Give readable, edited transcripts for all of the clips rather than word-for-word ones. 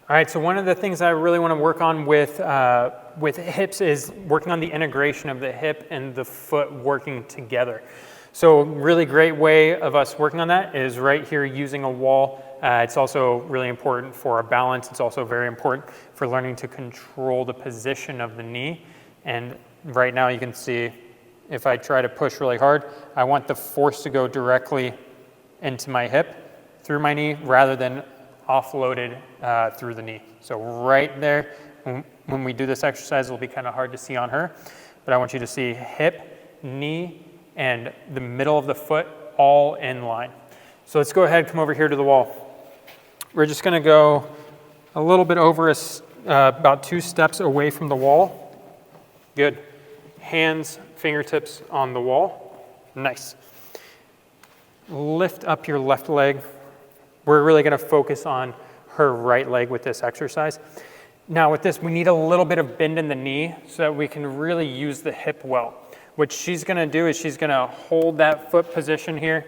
All right, so one of the things I really want to work on with hips is working on the integration of the hip and the foot working together. So a really great way of us working on that is right here using a wall. It's also really important for our balance. It's also very important for learning to control the position of the knee. And right now you can see if I try to push really hard, I want the force to go directly into my hip through my knee rather than offloaded through the knee. So right there, when we do this exercise, it'll be kind of hard to see on her, but I want you to see hip, knee, and the middle of the foot all in line. So let's go ahead and come over here to the wall. We're just gonna go a little bit over about 2 steps away from the wall. Good. Hands, fingertips on the wall. Nice. Lift up your left leg. We're really gonna focus on her right leg with this exercise. Now with this, we need a little bit of bend in the knee so that we can really use the hip well. What she's gonna do is she's gonna hold that foot position here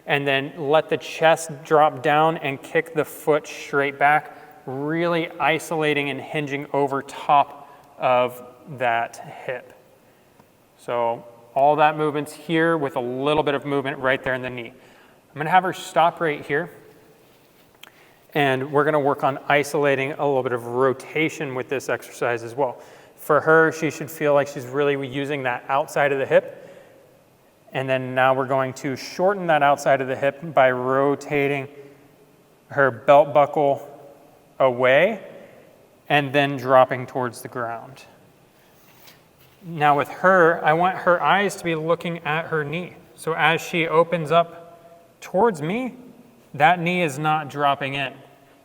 and then let the chest drop down and kick the foot straight back, really isolating and hinging over top of that hip. So all that movement's here with a little bit of movement right there in the knee. I'm gonna have her stop right here. And we're gonna work on isolating a little bit of rotation with this exercise as well. For her, she should feel like she's really using that outside of the hip. And then now we're going to shorten that outside of the hip by rotating her belt buckle away and then dropping towards the ground. Now with her, I want her eyes to be looking at her knee. So as she opens up towards me, that knee is not dropping in.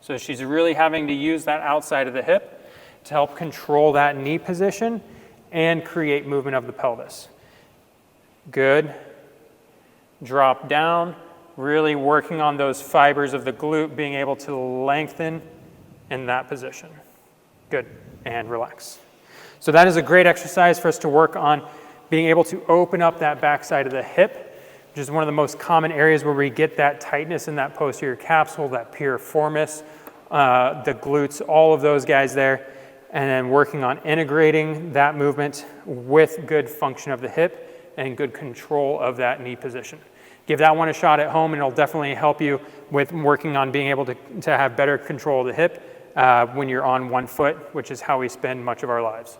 So she's really having to use that outside of the hip to help control that knee position and create movement of the pelvis. Good. Drop down, really working on those fibers of the glute, being able to lengthen in that position. Good, and relax. So that is a great exercise for us to work on being able to open up that backside of the hip, which is one of the most common areas where we get that tightness in that posterior capsule, that piriformis, the glutes, all of those guys there, and then working on integrating that movement with good function of the hip and good control of that knee position. Give that one a shot at home and it'll definitely help you with working on being able to have better control of the hip when you're on one foot, which is how we spend much of our lives.